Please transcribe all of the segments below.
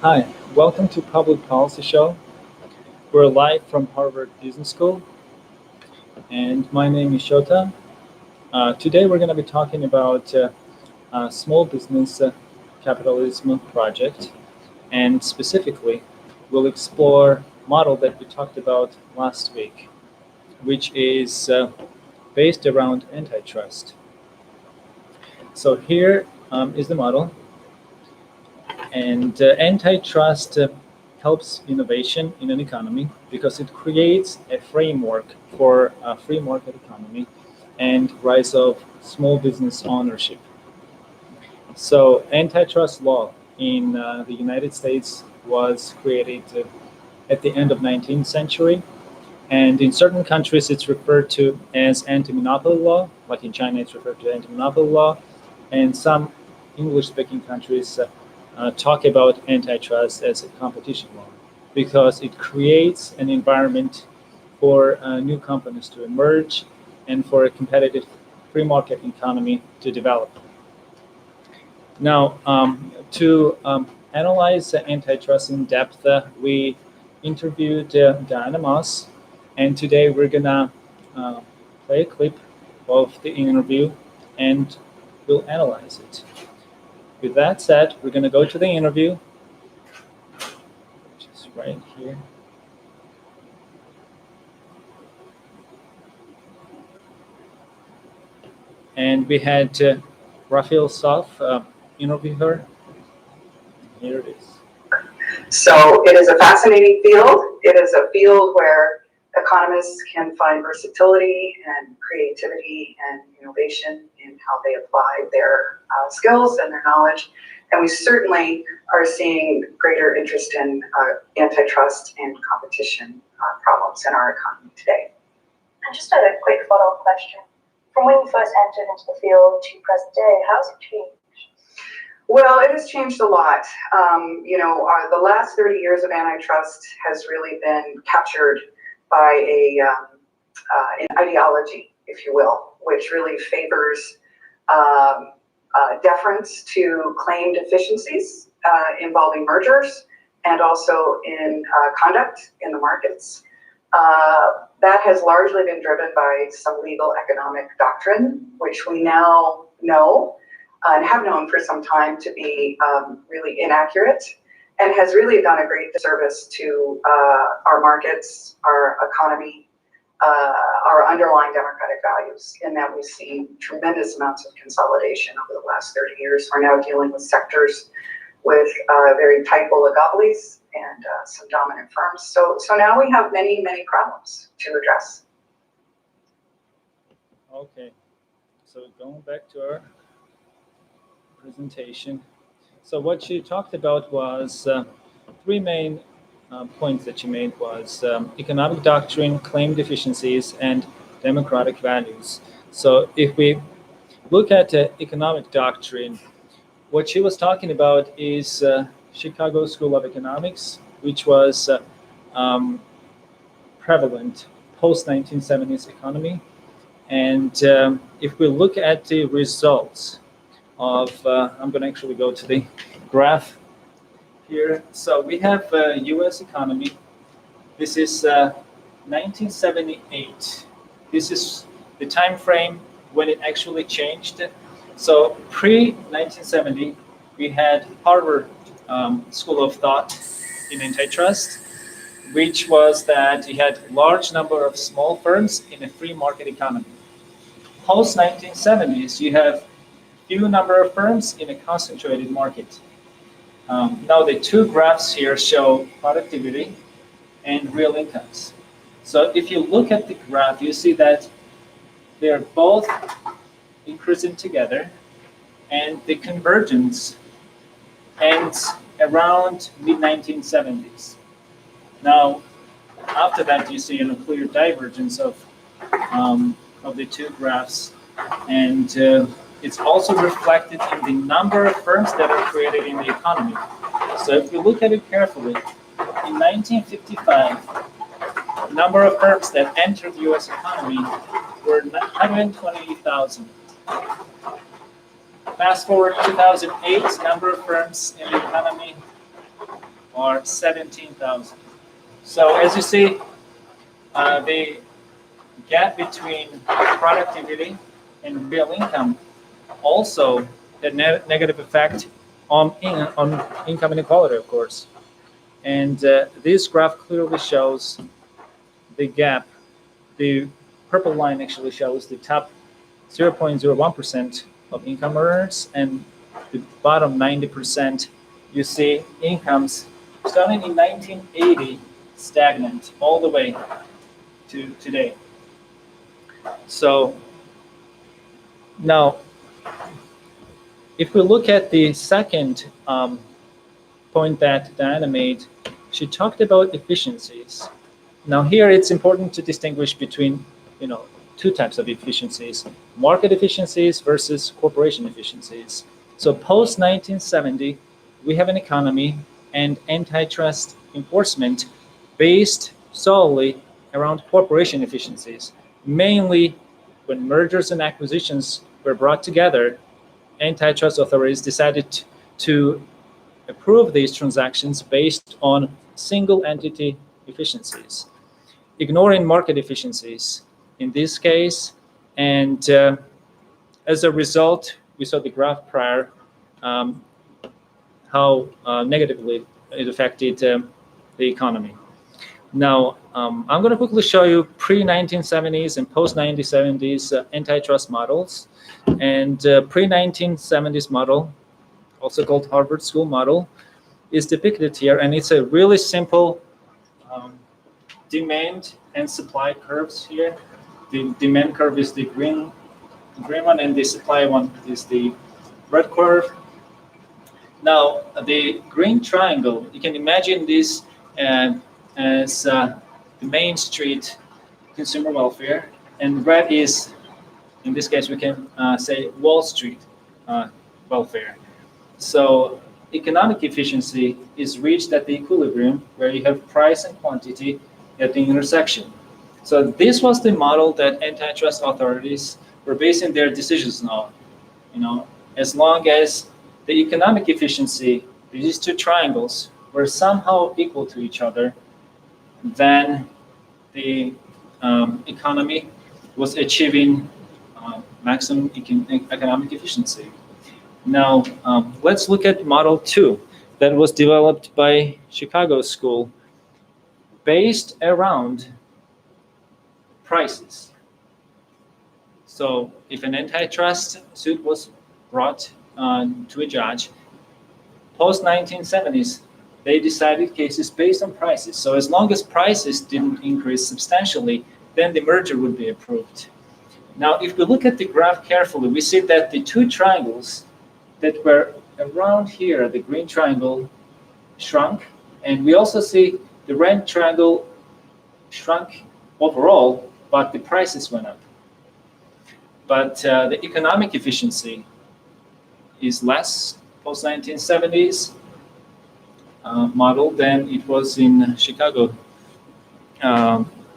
Hi, welcome to Public Policy Show. We're live from Harvard Business School, and my name is Shota. Today we're going to be talking about a small business capitalism project, and specifically, we'll explore a model that we talked about last week, which is based around antitrust. So here is the model, and antitrust helps innovation in an economy because it creates a framework for a free market economy and rise of small business ownership. So antitrust law in the United States was created at the end of 19th century, and in certain countries it's referred to as anti-monopoly law, like in China it's referred to anti-monopoly law, and some English-speaking countries talk about antitrust as a competition law because it creates an environment for new companies to emerge and for a competitive free market economy to develop. Now, to analyze antitrust in depth, we interviewed Diana Moss, and today we're gonna play a clip of the interview and we'll analyze it. With that said, we're going to go to the interview, which is right here. And we had Raphael Soff interview her. Here it is. So it is a fascinating field. It is a field where economists can find versatility and creativity and innovation in how they apply their skills and their knowledge. And we certainly are seeing greater interest in antitrust and competition problems in our economy today. And just a quick follow-up question. From when you first entered into the field to present day, how has it changed? Well, it has changed a lot. The last 30 years of antitrust has really been captured by an ideology, if you will, which really favors deference to claimed efficiencies involving mergers and also in conduct in the markets. That has largely been driven by some legal economic doctrine, which we now know and have known for some time to be really inaccurate, and has really done a great disservice to our markets, our economy, our underlying democratic values, in that we've seen tremendous amounts of consolidation over the last 30 years. We're now dealing with sectors with very tight oligopolies and some dominant firms. So now we have many, many problems to address. Okay, so going back to our presentation. So what she talked about was three main points that she made was economic doctrine, claimed deficiencies, and democratic values. So if we look at economic doctrine, what she was talking about is Chicago School of Economics, which was prevalent post-1970s economy. And if we look at the results of, I'm going to actually go to the graph here. So we have U.S. economy. This is 1978. This is the time frame when it actually changed. So pre-1970, we had Harvard School of Thought in antitrust, which was that you had large number of small firms in a free market economy. Post-1970s, you have few number of firms in a concentrated market. Now the two graphs here show productivity and real incomes. So if you look at the graph, you see that they're both increasing together, and the convergence ends around mid-1970s. Now, after that, you see a clear divergence of the two graphs, and it's also reflected in the number of firms that are created in the economy. So if you look at it carefully, in 1955, the number of firms that entered the U.S. economy were 128,000. Fast forward 2008, number of firms in the economy are 17,000. So as you see, the gap between productivity and real income also had negative effect on income inequality, of course. And this graph clearly shows the gap. The purple line actually shows the top 0.01% of income earners, and the bottom 90%, you see incomes starting in 1980 stagnant all the way to today. So now, if we look at the second point that Diana made, she talked about efficiencies. Now here it's important to distinguish between, two types of efficiencies: market efficiencies versus corporation efficiencies. So post 1970, we have an economy and antitrust enforcement based solely around corporation efficiencies. Mainly when mergers and acquisitions were brought together, antitrust authorities decided to approve these transactions based on single entity efficiencies, ignoring market efficiencies in this case. And as a result, we saw the graph prior, how negatively it affected the economy. Now, I'm going to quickly show you pre-1970s and post-1970s antitrust models. And pre-1970s model, also called Harvard School model, is depicted here, and it's a really simple demand and supply curves here. The demand curve is the green one, and the supply one is the red curve. Now, the green triangle, you can imagine this as the main street consumer welfare, and red is, in this case, we can say Wall Street welfare. So economic efficiency is reached at the equilibrium where you have price and quantity at the intersection. So this was the model that antitrust authorities were basing their decisions on. As long as the economic efficiency, these two triangles, were somehow equal to each other, then the economy was achieving maximum economic efficiency. Now, let's look at Model 2 that was developed by Chicago School based around prices. So if an antitrust suit was brought to a judge, post-1970s, they decided cases based on prices. So as long as prices didn't increase substantially, then the merger would be approved. Now, if we look at the graph carefully, we see that the two triangles that were around here, the green triangle shrunk, and we also see the red triangle shrunk overall, but the prices went up. But the economic efficiency is less post-1970s model than it was in Chicago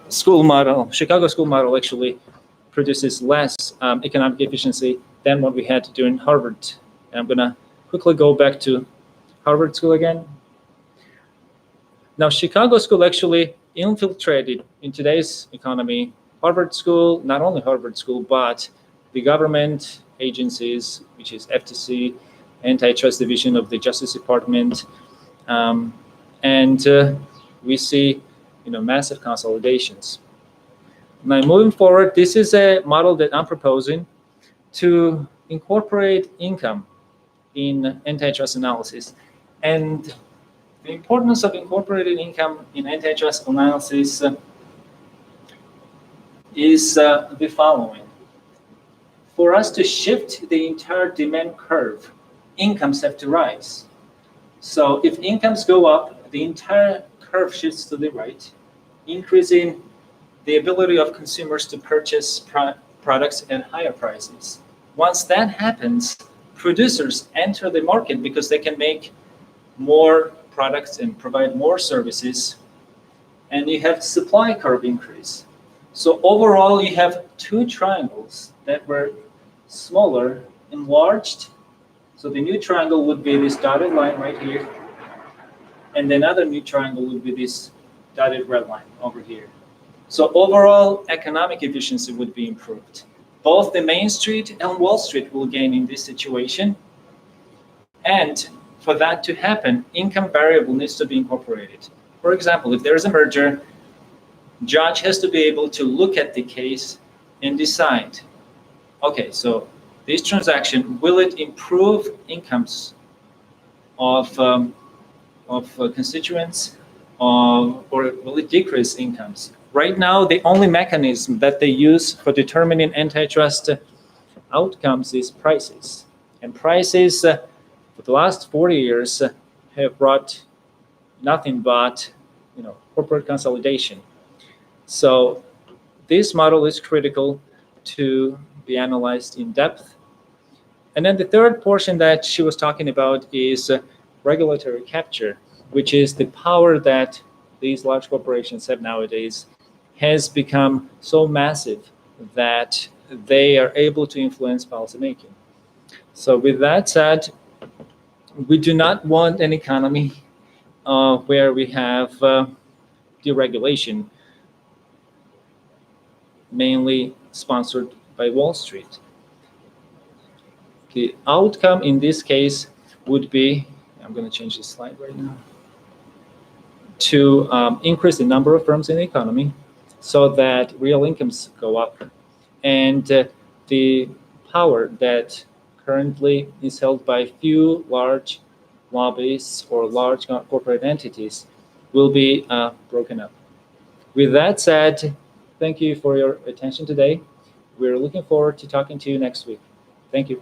school model. Chicago school model actually produces less economic efficiency than what we had during Harvard. And I'm going to quickly go back to Harvard School again. Now, Chicago School actually infiltrated in today's economy Harvard School, not only Harvard School, but the government agencies, which is FTC, Antitrust Division of the Justice Department, and we see, massive consolidations. Now, moving forward, this is a model that I'm proposing to incorporate income in antitrust analysis. And the importance of incorporating income in antitrust analysis is the following. For us to shift the entire demand curve, incomes have to rise. So if incomes go up, the entire curve shifts to the right, increasing the ability of consumers to purchase products at higher prices. Once that happens, producers enter the market because they can make more products and provide more services, and you have supply curve increase. So overall, you have two triangles that were smaller, enlarged. So the new triangle would be this dotted line right here. and another new triangle would be this dotted red line over here. So overall economic efficiency would be improved. Both the Main Street and Wall Street will gain in this situation. And for that to happen, income variable needs to be incorporated. For example, if there is a merger, judge has to be able to look at the case and decide, okay, so this transaction, will it improve incomes of constituents, or will it decrease incomes? Right now, the only mechanism that they use for determining antitrust outcomes is prices. And prices for the last 40 years have brought nothing but corporate consolidation. So this model is critical to be analyzed in depth. And then the third portion that she was talking about is regulatory capture, which is the power that these large corporations have nowadays has become so massive that they are able to influence policymaking. So with that said, we do not want an economy where we have deregulation, mainly sponsored by Wall Street. The outcome in this case would be, I'm going to change this slide right now, to increase the number of firms in the economy so that real incomes go up, and the power that currently is held by few large lobbyists or large corporate entities will be broken up. With that said, thank you for your attention today. We're looking forward to talking to you next week. Thank you.